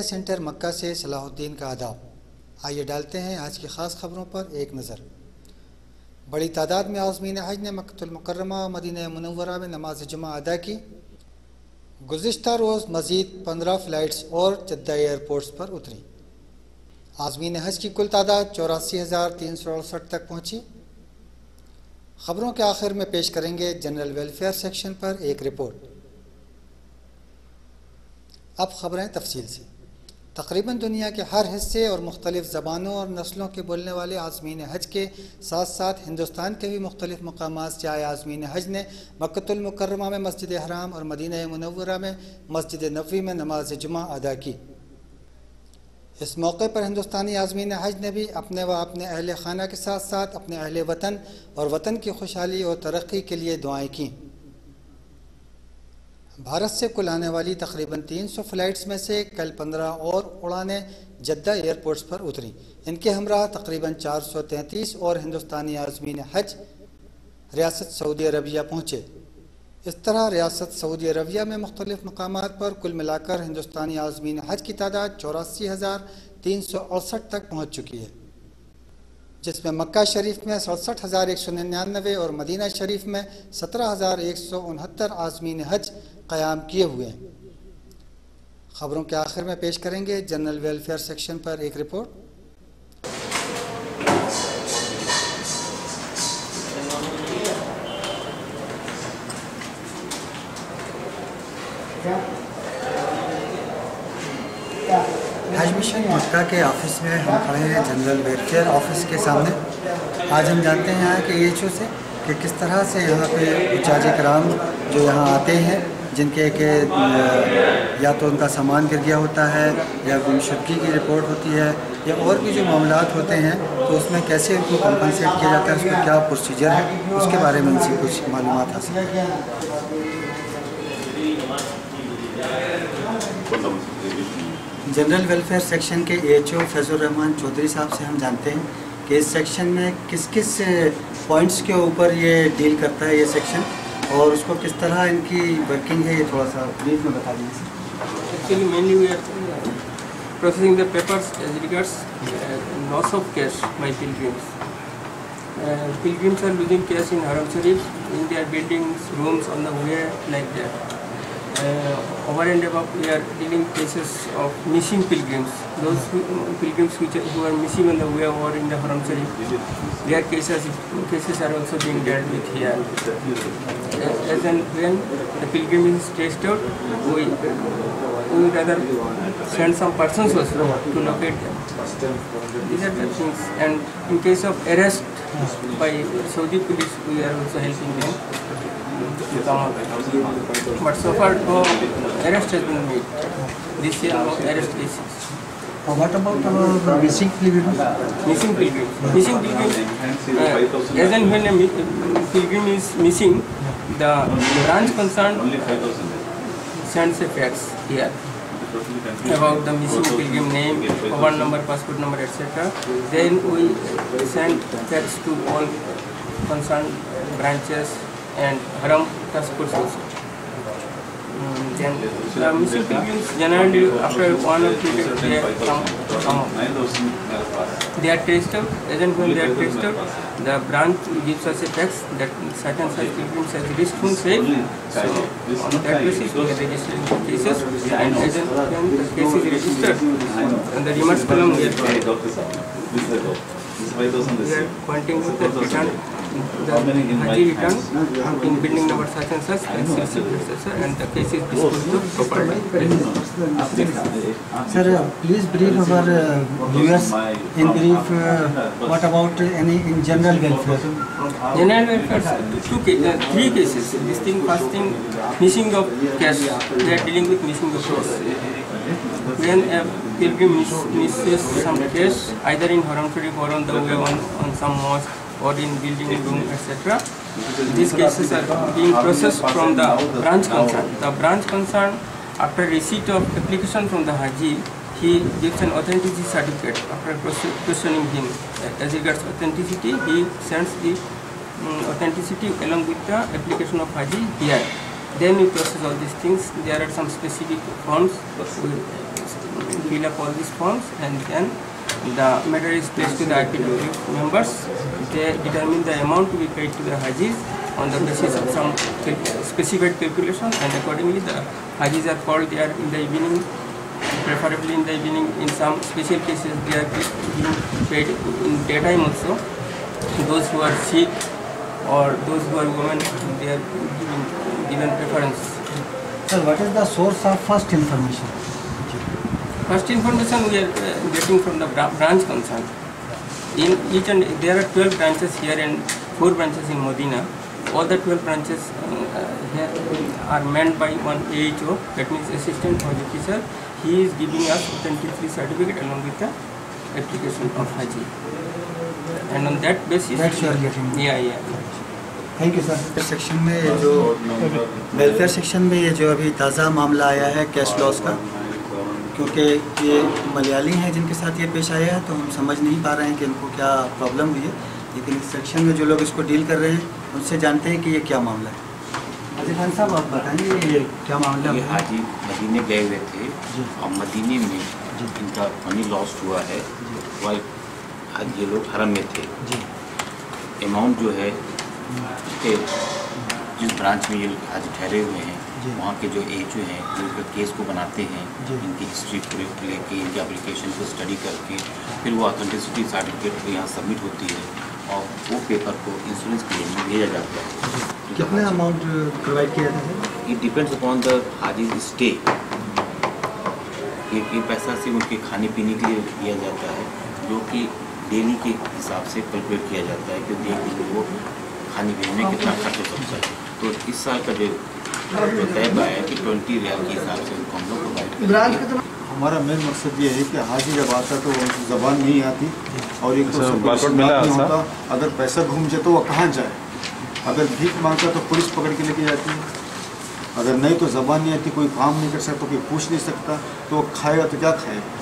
Centre मक्का से सलाहुद्दीन का आदाब। आइए डालते हैं आज की ख़ास खबरों पर एक नज़र। बड़ी तादाद में आज़मीन हज ने मक्कतुल मुकर्रमा और मदीना मुनव्वरा में नमाज जुमा अदा की। गुज़िश्ता रोज़ मज़ीद 15 फ़्लाइट्स और जद्दा एयरपोर्ट्स पर उतरी। आज़मीन हज की कुल तादाद 84,368 तक पहुँची। ख़बरों के आखिर में पेश करेंगे जनरल वेलफेयर सेक्शन पर एक रिपोर्ट। अब ख़बरें तफसील से। तकरीबन दुनिया के हर हिस्से और मुख्तलिफ़ ज़बानों और नस्लों के बोलने वाले आज़मीन हज के साथ साथ हिंदुस्तान के भी मुख्तलिफ़ मकामात से आए आज़मीन हज ने मक्कतुल मुकर्रमा में मस्जिद हराम और मदीना मुनव्वरा में मस्जिद नबवी में नमाज जुमा अदा की। इस मौके पर हिंदुस्तानी आज़मीन हज ने भी अपने व अपने अहल खाना के साथ साथ अपने अहल वतन और वतन की खुशहाली और तरक्की के लिए दुआएँ की। भारत से कुल आने वाली तकरीबन 300 फ़्लाइट्स में से कल 15 और उड़ानें जद्दा एयरपोर्ट्स पर उतरी। इनके हमरा तकरीबन 433 और हिंदुस्तानी आज़मीन हज रियासत सऊदी अरबिया पहुँचे। इस तरह रियासत सऊदी अरबिया में मुख्तलिफ़ मकामात पर कुल मिलाकर हिंदुस्तानी आज़मीन हज की तादाद 84,368 तक पहुँच चुकी है, जिसमें मक्का शरीफ में 67,199 और मदीना शरीफ में 17,169 आज़मीन हज क़याम किए हुए हैं। ख़बरों के आखिर में पेश करेंगे जनरल वेलफेयर सेक्शन पर एक रिपोर्ट। हज मिशन मक्का के ऑफिस में हम खड़े हैं, जनरल वेलफेयर ऑफिस के सामने। आज हम जानते हैं यहाँ के EHO से कि किस तरह से यहाँ पे उच्चाज कराम जो यहाँ आते हैं, जिनके के या तो उनका सामान गिर गया होता है या गुमशुदगी की रिपोर्ट होती है या और भी जो मामलात होते हैं, तो उसमें कैसे उनको कंपनसेट किया जाता है, उसका क्या प्रोसीजर है, उसके बारे में उनसे कुछ मालूमात हासिल है। जनरल वेलफेयर सेक्शन के EHO फैज़ुर रहमान चौधरी साहब से हम जानते हैं कि इस सेक्शन में किस किस पॉइंट्स के ऊपर ये डील करता है ये सेक्शन, और उसको किस तरह इनकी वर्किंग है, ये थोड़ा सा ब्रीफ में बता दीजिए। Actually, mainly we are processing the papers as regards loss of cash by pilgrims. Pilgrims are losing cash in Haram Sharif, in their buildings, rooms on the way, like that. Over and above, we are dealing cases of missing pilgrims. Those pilgrims who are missing on the way or in the Haram Sharif, their cases are also being dealt with here. As and when the pilgrim is traced out, we would rather send some persons also to locate them. These are the things. And in case of arrest by Saudi police, we are also helping them to come out. But so far, no arrest has been made. This year, no arrest cases. What about our missing pilgrims? Missing pilgrims. Missing pilgrims. As and when a pilgrim is missing, the branch concerned sends a fax here about the missing pilgrim name, mobile number, passport number, etc. Then we send fax to all concerned branches and Haram task force also. Then the missing pilgrims generally after 1 or 2 days they come out. They are traced out. As and when they are traced out, the branch gives us a text that certain such pilgrims has reached home safe. So on that basis we are registering the cases, and as and when the case is registered, and the remarks column we are pointing to the return, the Haji return in building number such and such, and the case is disposed of properly. Sir, please brief our viewers in brief what about any in general welfare? General welfare, 3 cases. This thing, first thing, missing of cash. We are dealing with missing of cash. When a pilgrim misses some cash, either in Haram Sharif or on the way on some mosque or in building room, etc. These cases are being processed from the branch concerned. The branch concerned, after receipt of application from the Haji, he gives an authenticity certificate. After questioning him as regards authenticity, he sends the authenticity along with the application of Haji here. Then we process all these things. There are some specific forms fill up all these forms, and then the matter is placed to the IPW members. They determine the amount to be paid to the Hajis on the basis of some specified calculation, and accordingly the Hajis are called there in the evening, preferably in the evening. In some special cases they are being paid in daytime also. Those who are sick or those who are women, they are given preference. Sir, what is the source of first information? First information we are getting from the branch concerned. In each and there are 12 branches here and 4 branches in Modena. All the 12 branches here are manned by one AHO, that means Assistant Hajj Officer. He is giving us authenticity certificate along with the application of Haji. And on that basis, that you are getting. Yeah. Thank you sir. Section में जो welfare section में ये जो अभी ताज़ा मामला आया है कैश लॉस का, क्योंकि ये मलयाली हैं जिनके साथ ये पेश आया है, तो हम समझ नहीं पा रहे हैं कि इनको क्या प्रॉब्लम हुई है, लेकिन इस सेक्शन में जो लोग इसको डील कर रहे हैं उनसे जानते हैं कि ये क्या मामला है। अजय खान साहब, आप बताएंगे ये क्या मामला है? हाजी मदीने गए हुए थे और मदीने में इनका मनी लॉस हुआ है। वह आज ये लोग हरम में थे। अमाउंट जो है के जिस ब्रांच में ये आज ठहरे हुए हैं, वहाँ के जो एचओ हैं वो केस को बनाते हैं, इनकी हिस्ट्री पूरी लेके इनकी एप्लीकेशन को स्टडी करके फिर वो ऑथेंटिसिटी सर्टिफिकेट को यहाँ सबमिट होती है और वो पेपर को इंश्योरेंस क्लेम में भेजा जाता है। कितना अमाउंट प्रोवाइड किया जाता है? It depends upon the Haji stay. ये पैसा से उनके खाने पीने के लिए दिया जाता है, जो कि डेली के हिसाब से कैलकुलेट किया जाता है कि देखिए वो खाने पीने में कितना खर्च हो सकता है। तो इस साल का जो तय हुआ है कि 20 रियाल के हिसाब से उनको हम लोग प्रोवाइड करेंगे। हमारा मेन मकसद ये है कि हाजी जब आता तो उनकी ज़बान नहीं आती और एक तो नहीं होता, अगर पैसा घूम जाए तो वह कहाँ जाए। अगर भीख मांगता तो पुलिस पकड़ के लेके जाती है, अगर नहीं तो ज़बान नहीं आती, कोई काम नहीं कर सकता, कोई पूछ नहीं सकता, तो खाएगा तो क्या खाएगा।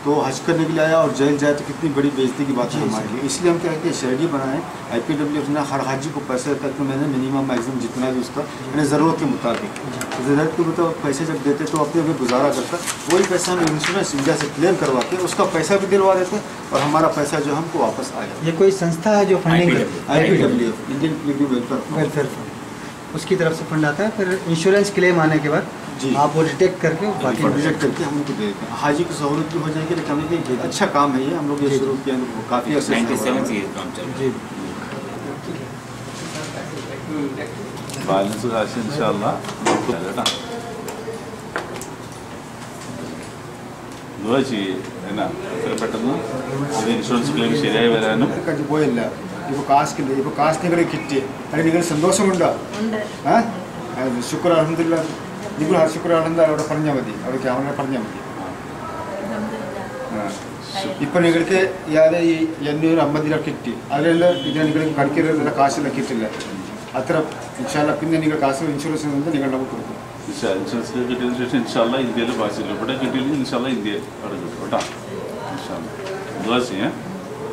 तो हज करने के लिए आया और जेल जाए तो कितनी बड़ी बेइज्जती की बात है हमारे लिए। इसलिए हम क्या कहते हैं शेडी बनाएं, IPW ने हर हाजी को पैसे देता है, तो मैंने मिनिमम मैक्सिमम जितना भी उसका मैंने ज़रूरत के मुताबिक, ज़रूरत के मुताबिक पैसे जब देते तो अपने गुजारा करता, वही पैसा हम इंश्योरेंस इंडिया से क्लेम करवा के उसका पैसा भी दिलवा देते और हमारा पैसा जो हमको वापस आ जाता। ये कोई संस्था है जो funding IPW Indian welfare fund, उसकी तरफ से फंड आता है, फिर इंश्योरेंस क्लेम आने के बाद आप वो डिटेक्ट करके बाकी डिटेक्ट करके हम उनको दे देते हैं। हाजी की सहूलत भी हो जाएगी, लेकिन हमें अच्छा काम है ये, हम लोग ये शुरू किया काफ़ी अर्से से 97 से ये काम चल रहा है। ബാലൻസ് കാശ് ഇൻഷാല്ലാ കേട്ടാ ദുആ ചെയ്യ് എന്നാ എത്ര പെട്ടെന്ന് ഇത് ഇൻഷുറൻസ് ക്ലെയിം ശരിയായി വരാനും പോയില്ല। ഇപ്പോൾ കാശ് നിങ്ങളെ കിട്ടി, അതിന് നിങ്ങൾ സന്തോഷമുണ്ടോ? ശുക്ർ അൽഹംദുലില്ലാ, നിങ്ങൾ ശുക്ർ അൽഹംദുലില്ലാ അവിടെ പറഞ്ഞാൽ മതി, അവിടെ ക്യാമറ പറഞ്ഞാൽ മതി. ഇപ്പം നിങ്ങൾക്ക് ഇയാളെ ഈ 850 രൂപ കിട്ടി, അതിലെല്ലാം ഇതിനെ നിങ്ങൾ കടിക്കുന്ന കാശെല്ലാം കിട്ടില്ല. അത്ര ഇൻഷാല്ലാ പിന്നെ നിങ്ങൾ കാശ് ഇൻഷുറൻസ് നിങ്ങൾ നമുക്ക് കൊടുക്കും. ഇൻഷുറൻസ് കിട്ടിയതിന് ശേഷം ഇൻഷാല്ലാ ഇന്ത്യയിൽ ബാക്കിയില്ല, ഇവിടെ കിട്ടിയില്ലെങ്കിൽ ഇൻഷാല്ലാ ഇന്ത്യ അവിടെ കിട്ടും കേട്ടോ ഇൻഷാല്ലാ ദുആ ചെയ്യാം।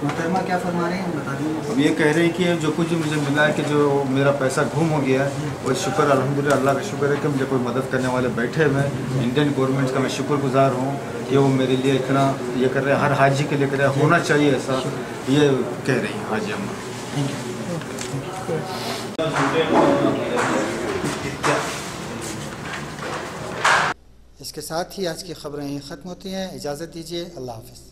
मोहतरमा क्या फरमा रहे हैं, बता दीजिए। अब ये कह रहे हैं कि जो कुछ मुझे मिला है कि जो मेरा पैसा गुम हो गया वो शुक्र अल्हम्दुलिल्लाह, अल्लाह का शुक्र है कि मुझे कोई मदद करने वाले बैठे मैं इंडियन गवर्नमेंट का मैं शुक्रगुजार हूँ कि वो मेरे लिए इतना ये कर रहे हैं, हर हाजी के लिए कर रहे हैं, होना चाहिए ऐसा, ये कह रही हैं हाजी अम्मा। इसके साथ ही आज की खबरें ख़त्म होती हैं। इजाज़त दीजिए, अल्लाह हाफ़िज़।